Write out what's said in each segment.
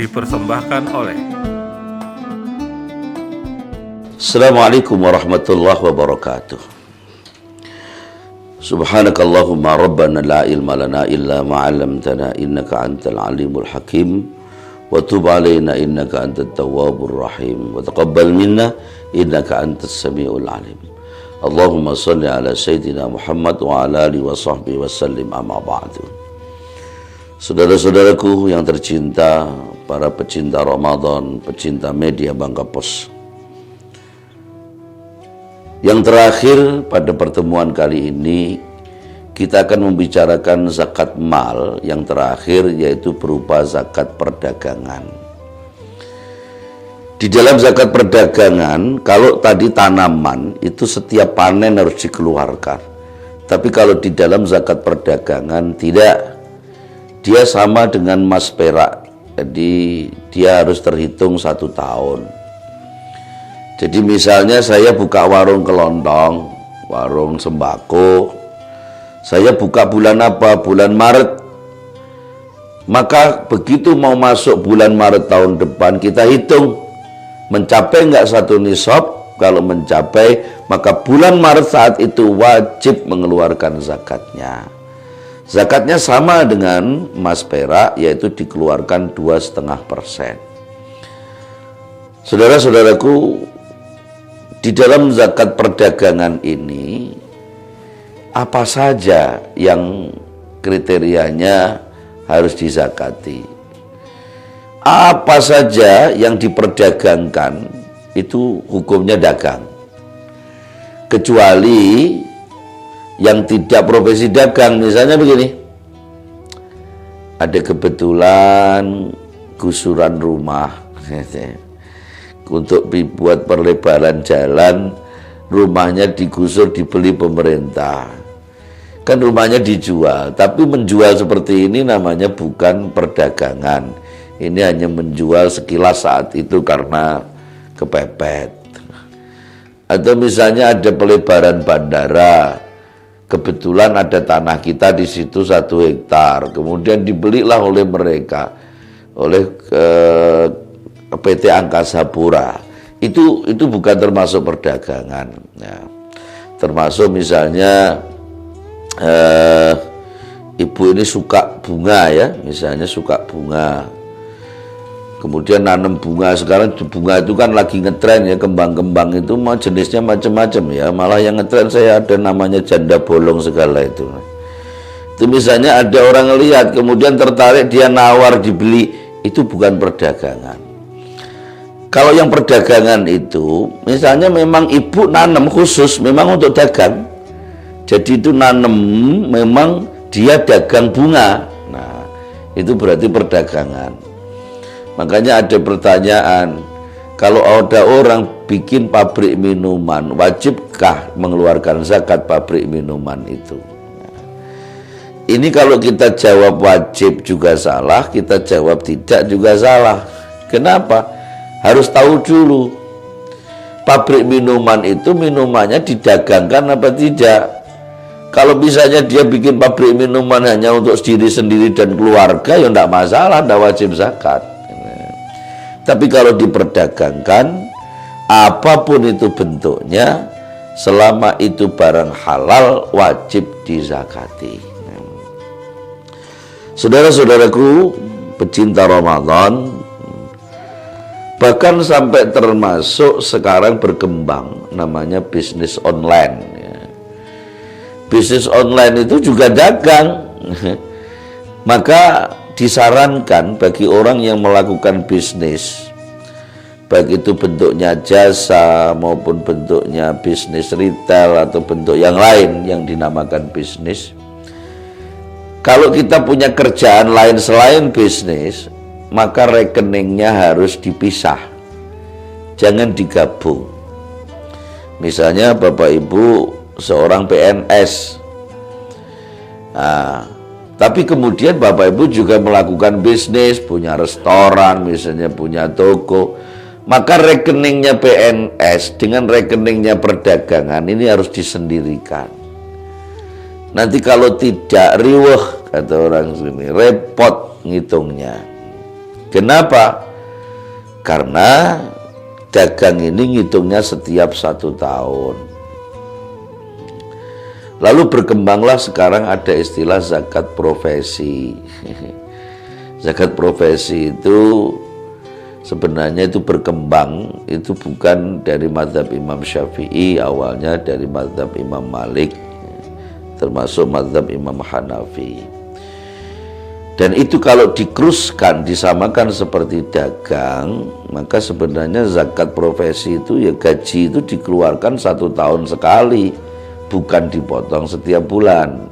dipersembahkan oleh Assalamualaikum warahmatullahi wabarakatuh. Subhanakallahumma rabbana la ilma lana illa ma 'allamtana innaka antal alimul hakim wa tub alaina innaka antat tawwabur rahim wa taqabbal minna innaka antas samiul alim. Allahumma shalli ala sayyidina Muhammad wa ala alihi wa sahbihi wa sallim, amma ba'du. Saudara-saudaraku yang tercinta, para pecinta Ramadan, pecinta media Bangka Pos. Yang terakhir pada pertemuan kali ini kita akan membicarakan zakat mal yang terakhir, yaitu berupa zakat perdagangan. Di dalam zakat perdagangan, kalau tadi tanaman itu setiap panen harus dikeluarkan. Tapi kalau di dalam zakat perdagangan tidak. Dia sama dengan emas perak. Jadi dia harus terhitung 1 tahun. Jadi misalnya saya buka warung kelontong, warung sembako, saya buka bulan apa? Bulan Maret. Maka begitu mau masuk bulan Maret tahun depan, kita hitung mencapai nggak 1 nisab. Kalau mencapai, maka bulan Maret saat itu wajib mengeluarkan zakatnya. Zakatnya sama dengan emas perak, yaitu dikeluarkan 2,5%. Saudara-saudaraku, di dalam zakat perdagangan ini, apa saja yang kriterianya harus dizakati? Apa saja yang diperdagangkan itu hukumnya dagang. Kecuali yang tidak profesi dagang. Misalnya begini, ada kebetulan gusuran rumah untuk dibuat perlebaran jalan, rumahnya digusur, dibeli pemerintah, kan rumahnya dijual. Tapi menjual seperti ini namanya bukan perdagangan. Ini hanya menjual sekilas saat itu karena kepepet. Atau misalnya ada pelebaran bandara, kebetulan ada tanah kita di situ 1 hektar, kemudian dibelilah oleh mereka, oleh PT Angkasa Pura. Itu bukan termasuk perdagangan. Ya. Termasuk misalnya ibu ini suka bunga, ya, misalnya suka bunga, kemudian nanam bunga. Sekarang bunga itu kan lagi ngetren, ya, kembang-kembang itu mau jenisnya macam-macam, ya. Malah yang ngetren saya ada namanya janda bolong segala itu. Itu misalnya ada orang lihat kemudian tertarik, dia nawar dibeli, itu bukan perdagangan. Kalau yang perdagangan itu misalnya memang ibu nanam khusus memang untuk dagang. Jadi itu nanam memang dia dagang bunga. Nah, itu berarti perdagangan. Makanya ada pertanyaan, kalau ada orang bikin pabrik minuman, wajibkah mengeluarkan zakat pabrik minuman itu? Nah, ini kalau kita jawab wajib juga salah, kita jawab tidak juga salah. Kenapa? Harus tahu dulu, pabrik minuman itu minumannya didagangkan apa tidak. Kalau misalnya dia bikin pabrik minuman hanya untuk diri sendiri dan keluarga, ya tidak masalah, tidak wajib zakat. Tapi kalau diperdagangkan, apapun itu bentuknya, selama itu barang halal, wajib dizakati. Saudara-saudaraku, pecinta Ramadan, bahkan sampai termasuk sekarang berkembang namanya bisnis online. Bisnis online itu juga dagang. Maka disarankan bagi orang yang melakukan bisnis, baik itu bentuknya jasa maupun bentuknya bisnis retail atau bentuk yang lain yang dinamakan bisnis, kalau kita punya kerjaan lain selain bisnis, maka rekeningnya harus dipisah, jangan digabung. Misalnya Bapak Ibu seorang PNS, tapi kemudian Bapak Ibu juga melakukan bisnis, punya restoran, misalnya punya toko, maka rekeningnya PNS dengan rekeningnya perdagangan ini harus disendirikan. Nanti kalau tidak riweh, kata orang sini, repot ngitungnya. Kenapa? Karena dagang ini ngitungnya setiap 1 tahun. Lalu berkembanglah sekarang ada istilah zakat profesi. Zakat profesi itu sebenarnya itu berkembang, itu bukan dari mazhab Imam Syafi'i, awalnya dari mazhab Imam Malik, termasuk mazhab Imam Hanafi. Dan itu kalau dikruskan, disamakan seperti dagang, maka sebenarnya zakat profesi itu ya gaji itu dikeluarkan 1 tahun sekali, bukan dipotong setiap bulan.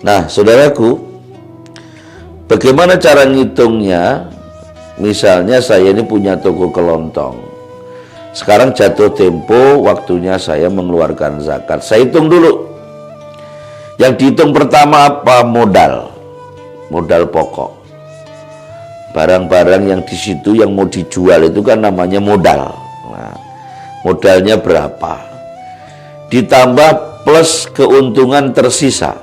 Nah, saudaraku, bagaimana cara ngitungnya? Misalnya saya ini punya toko kelontong. Sekarang jatuh tempo, waktunya saya mengeluarkan zakat. Saya hitung dulu. Yang dihitung pertama apa? Modal. Modal pokok. Barang-barang yang di situ yang mau dijual itu kan namanya modal. Nah, modalnya berapa? Ditambah plus keuntungan tersisa.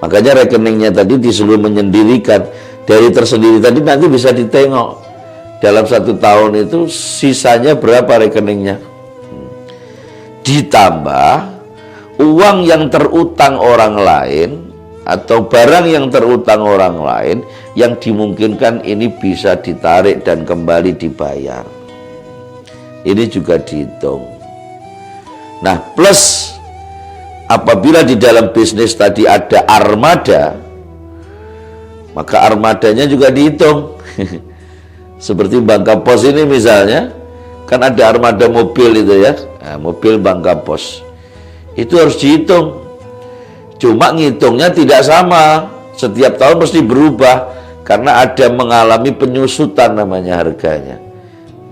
Makanya rekeningnya tadi disuruh menyendirikan. Dari tersendiri tadi nanti bisa ditengok. Dalam 1 tahun itu sisanya berapa rekeningnya. Ditambah uang yang terutang orang lain atau barang yang terutang orang lain yang dimungkinkan ini bisa ditarik dan kembali dibayar. Ini juga dihitung. Nah, plus apabila di dalam bisnis tadi ada armada, maka armadanya juga dihitung. Seperti Bangka Pos ini misalnya, kan ada armada mobil itu ya, nah, mobil Bangka Pos. Itu harus dihitung. Cuma ngitungnya tidak sama. Setiap tahun mesti berubah. Karena ada mengalami penyusutan namanya harganya.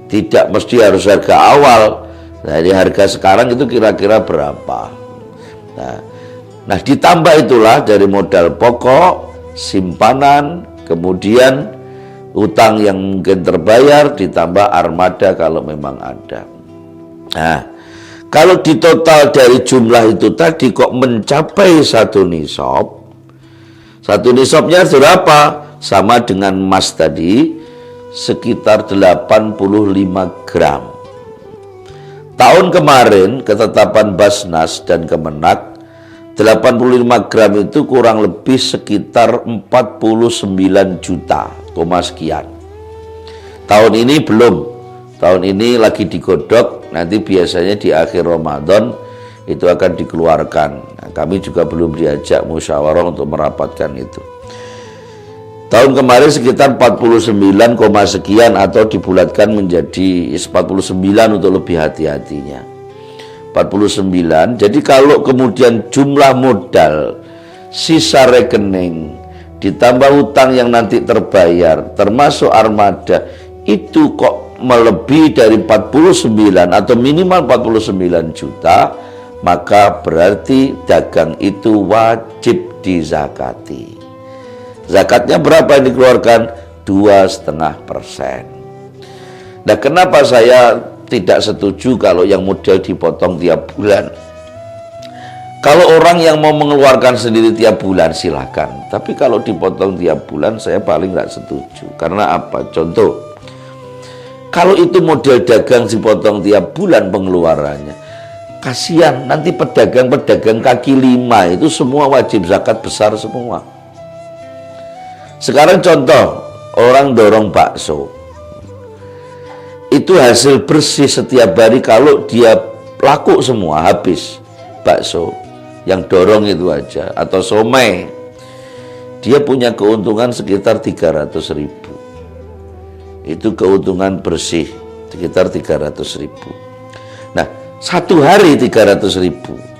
Tidak mesti harus harga awal. Jadi harga sekarang itu kira-kira berapa. Nah, ditambah itulah dari modal pokok, simpanan, kemudian utang yang mungkin terbayar, ditambah armada kalau memang ada. Nah, kalau di total dari jumlah itu tadi kok mencapai 1 nisab. 1 nisabnya berapa? Sama dengan emas tadi, sekitar 85 gram. Tahun kemarin ketetapan Basnas dan Kemenak, 85 gram itu kurang lebih sekitar 49 juta, sekian. Tahun ini belum. Tahun ini lagi digodok, nanti biasanya di akhir Ramadan itu akan dikeluarkan. Nah, kami juga belum diajak musyawarah untuk merapatkan itu. Tahun kemarin sekitar 49, sekian atau dibulatkan menjadi 49 untuk lebih hati-hatinya. 49. Jadi kalau kemudian jumlah modal, sisa rekening, ditambah utang yang nanti terbayar, termasuk armada, itu kok melebihi dari 49 atau minimal 49 juta, maka berarti dagang itu wajib dizakati. Zakatnya berapa yang dikeluarkan? 2,5%. Nah, kenapa saya tidak setuju kalau yang model dipotong tiap bulan? Kalau orang yang mau mengeluarkan sendiri tiap bulan silahkan, tapi kalau dipotong tiap bulan saya paling nggak setuju. Karena apa? Contoh, kalau itu model dagang dipotong tiap bulan pengeluarannya, kasihan nanti pedagang-pedagang kaki 5 itu semua wajib zakat besar semua. Sekarang contoh, orang dorong bakso, itu hasil bersih setiap hari kalau dia laku semua, habis bakso yang dorong itu aja, atau somai, dia punya keuntungan sekitar 300.000. Itu keuntungan bersih sekitar 300.000. Nah, 1 hari 300.000.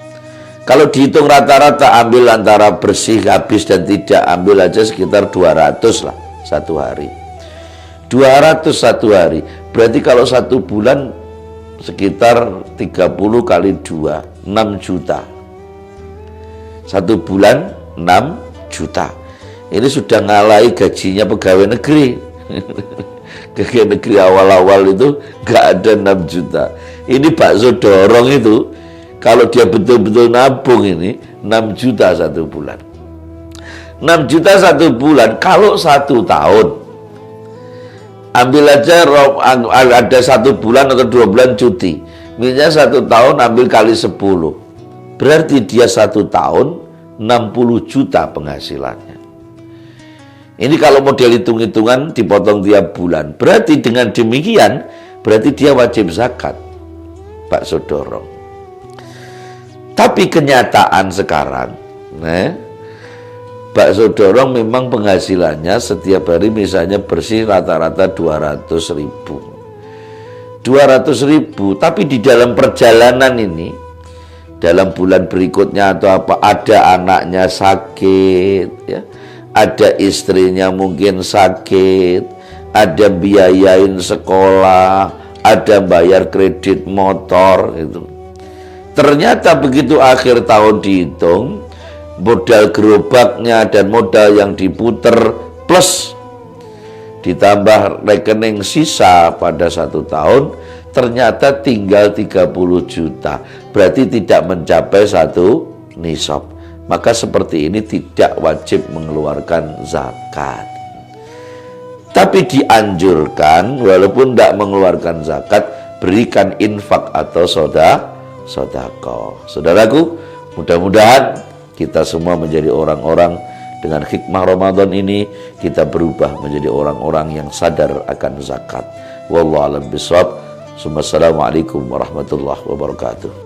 Kalau dihitung rata-rata, ambil antara bersih, habis dan tidak, ambil aja sekitar 200 lah 1 hari. 200 1 hari. Berarti kalau 1 bulan sekitar 30 kali 2, 6 juta. 1 bulan 6 juta. Ini sudah ngalahi gajinya pegawai negeri. Pegawai negeri awal-awal itu nggak ada 6 juta. Ini bakso dorong itu, kalau dia betul-betul nabung ini 6 juta 1 bulan. 6 juta 1 bulan. Kalau 1 tahun, ambil aja ada 1 bulan atau 2 bulan cuti. Misalnya 1 tahun ambil kali 10. Berarti dia 1 tahun 60 juta penghasilannya. Ini kalau model hitung-hitungan dipotong tiap bulan. Berarti dengan demikian, berarti dia wajib zakat, Pak Sodorong. Tapi kenyataan sekarang, Pak Sodorong memang penghasilannya setiap hari misalnya bersih rata-rata 200 ribu. 200 ribu, tapi di dalam perjalanan ini, dalam bulan berikutnya atau apa, ada anaknya sakit, ya, ada istrinya mungkin sakit, ada biayain sekolah, ada bayar kredit motor, itu. Ternyata begitu akhir tahun dihitung, modal gerobaknya dan modal yang diputer plus ditambah rekening sisa pada 1 tahun, ternyata tinggal 30 juta. Berarti tidak mencapai 1 nisab. Maka seperti ini tidak wajib mengeluarkan zakat. Tapi dianjurkan, walaupun tidak mengeluarkan zakat, berikan infak atau sodaqah. Saudaraku, mudah-mudahan kita semua menjadi orang-orang dengan hikmah Ramadan ini, kita berubah menjadi orang-orang yang sadar akan zakat. Wallahu a'lam bishawab. Assalamualaikum warahmatullahi wabarakatuh.